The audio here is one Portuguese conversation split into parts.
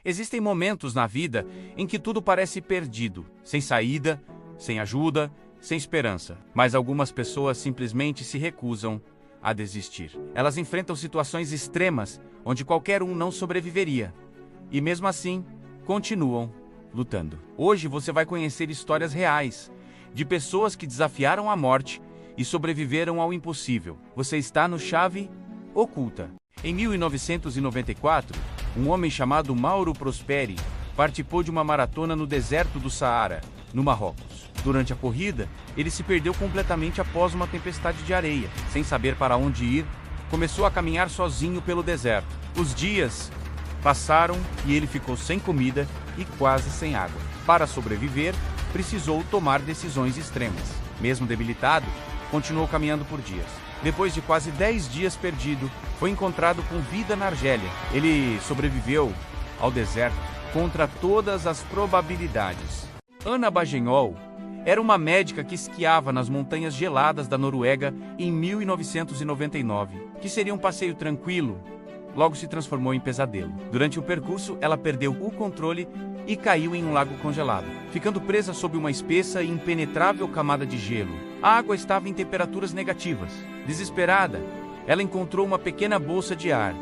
Existem momentos na vida em que tudo parece perdido, sem saída, sem ajuda, sem esperança. Mas algumas pessoas simplesmente se recusam a desistir. Elas enfrentam situações extremas onde qualquer um não sobreviveria. E mesmo assim, continuam lutando. Hoje você vai conhecer histórias reais de pessoas que desafiaram a morte e sobreviveram ao impossível. Você está no Chave Oculta. Em 1994, um homem chamado Mauro Prosperi participou de uma maratona no deserto do Saara, no Marrocos. Durante a corrida, ele se perdeu completamente após uma tempestade de areia. Sem saber para onde ir, começou a caminhar sozinho pelo deserto. Os dias passaram e ele ficou sem comida e quase sem água. Para sobreviver, precisou tomar decisões extremas. Mesmo debilitado, continuou caminhando por dias. Depois de quase 10 dias perdido, foi encontrado com vida na Argélia. Ele sobreviveu ao deserto contra todas as probabilidades. Ana Bagenhol era uma médica que esquiava nas montanhas geladas da Noruega em 1999, que seria um passeio tranquilo, logo se transformou em pesadelo. Durante o percurso, ela perdeu o controle e caiu em um lago congelado, ficando presa sob uma espessa e impenetrável camada de gelo. A água estava em temperaturas negativas. Desesperada, ela encontrou uma pequena bolsa de ar,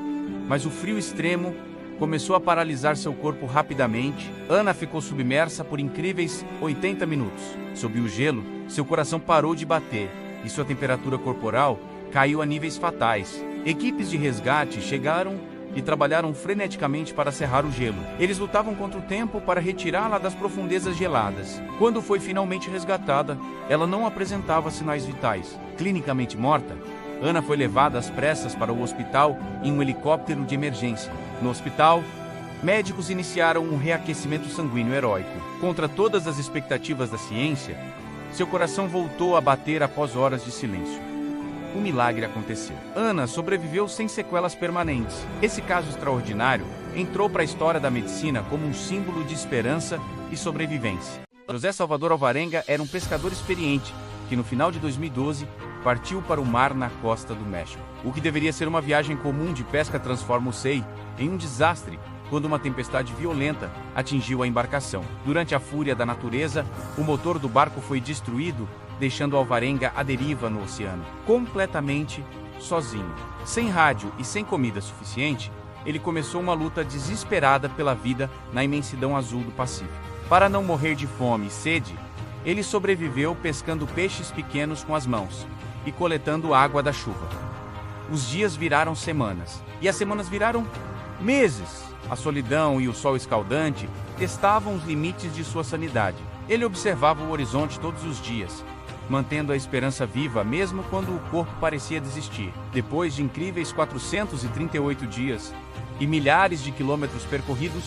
mas o frio extremo começou a paralisar seu corpo rapidamente. Ana ficou submersa por incríveis 80 minutos. Sob o gelo, seu coração parou de bater e sua temperatura corporal caiu a níveis fatais. Equipes de resgate chegaram e trabalharam freneticamente para serrar o gelo. Eles lutavam contra o tempo para retirá-la das profundezas geladas. Quando foi finalmente resgatada, ela não apresentava sinais vitais. Clinicamente morta, Ana foi levada às pressas para o hospital em um helicóptero de emergência. No hospital, médicos iniciaram um reaquecimento sanguíneo heróico. Contra todas as expectativas da ciência, seu coração voltou a bater após horas de silêncio. Um milagre aconteceu. Ana sobreviveu sem sequelas permanentes. Esse caso extraordinário entrou para a história da medicina como um símbolo de esperança e sobrevivência. José Salvador Alvarenga era um pescador experiente que, no final de 2012, partiu para o mar na costa do México. O que deveria ser uma viagem comum de pesca transforma o SEI em um desastre quando uma tempestade violenta atingiu a embarcação. Durante a fúria da natureza, o motor do barco foi destruído, deixando Alvarenga à deriva no oceano, completamente sozinho. Sem rádio e sem comida suficiente, ele começou uma luta desesperada pela vida na imensidão azul do Pacífico. Para não morrer de fome e sede, ele sobreviveu pescando peixes pequenos com as mãos e coletando água da chuva. Os dias viraram semanas, e as semanas viraram meses. A solidão e o sol escaldante testavam os limites de sua sanidade. Ele observava o horizonte todos os dias, mantendo a esperança viva mesmo quando o corpo parecia desistir. Depois de incríveis 438 dias e milhares de quilômetros percorridos,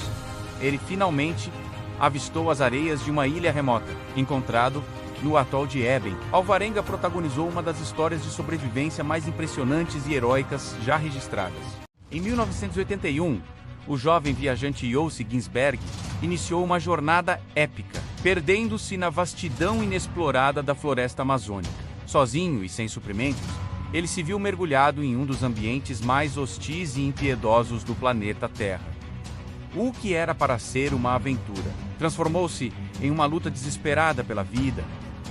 ele finalmente avistou as areias de uma ilha remota. Encontrado no atol de Eben, Alvarenga protagonizou uma das histórias de sobrevivência mais impressionantes e heróicas já registradas. Em 1981, o jovem viajante Yossi Ginsberg iniciou uma jornada épica, perdendo-se na vastidão inexplorada da floresta amazônica. Sozinho e sem suprimentos, ele se viu mergulhado em um dos ambientes mais hostis e impiedosos do planeta Terra. O que era para ser uma aventura transformou-se em uma luta desesperada pela vida,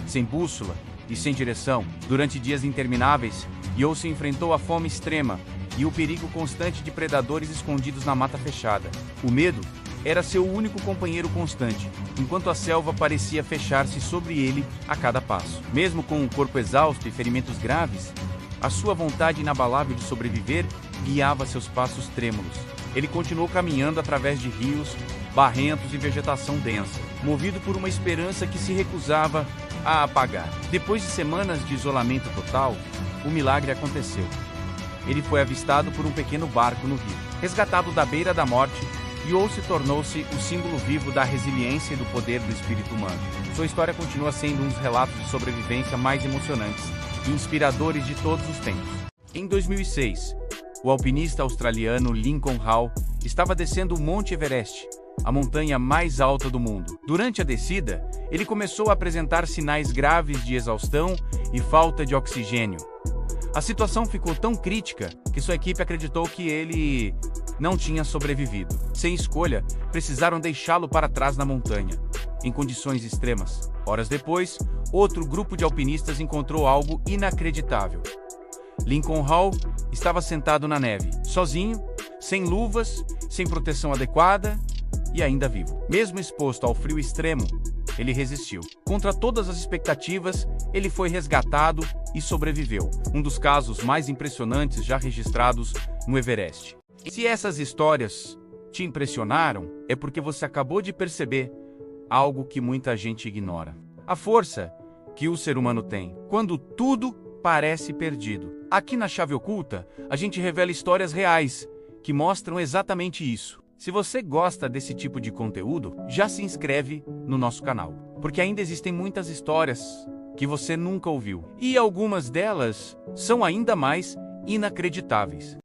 sem bússola e sem direção. Durante dias intermináveis, Yossi enfrentou a fome extrema e o perigo constante de predadores escondidos na mata fechada. O medo era seu único companheiro constante, enquanto a selva parecia fechar-se sobre ele a cada passo. Mesmo com o corpo exausto e ferimentos graves, a sua vontade inabalável de sobreviver guiava seus passos trêmulos. Ele continuou caminhando através de rios, barrentos e vegetação densa, movido por uma esperança que se recusava a apagar. Depois de semanas de isolamento total, o milagre aconteceu. Ele foi avistado por um pequeno barco no rio. Resgatado da beira da morte, Yossi tornou-se o símbolo vivo da resiliência e do poder do espírito humano. Sua história continua sendo um dos relatos de sobrevivência mais emocionantes e inspiradores de todos os tempos. Em 2006, o alpinista australiano Lincoln Hall estava descendo o Monte Everest, a montanha mais alta do mundo. Durante a descida, ele começou a apresentar sinais graves de exaustão e falta de oxigênio. A situação ficou tão crítica que sua equipe acreditou que ele não tinha sobrevivido. Sem escolha, precisaram deixá-lo para trás na montanha, em condições extremas. Horas depois, outro grupo de alpinistas encontrou algo inacreditável. Lincoln Hall estava sentado na neve, sozinho, sem luvas, sem proteção adequada e ainda vivo. Mesmo exposto ao frio extremo, ele resistiu. Contra todas as expectativas, ele foi resgatado e sobreviveu. Um dos casos mais impressionantes já registrados no Everest. Se essas histórias te impressionaram, é porque você acabou de perceber algo que muita gente ignora. A força que o ser humano tem quando tudo parece perdido. Aqui na Chave Oculta, a gente revela histórias reais que mostram exatamente isso. Se você gosta desse tipo de conteúdo, já se inscreve no nosso canal, porque ainda existem muitas histórias que você nunca ouviu, e algumas delas são ainda mais inacreditáveis.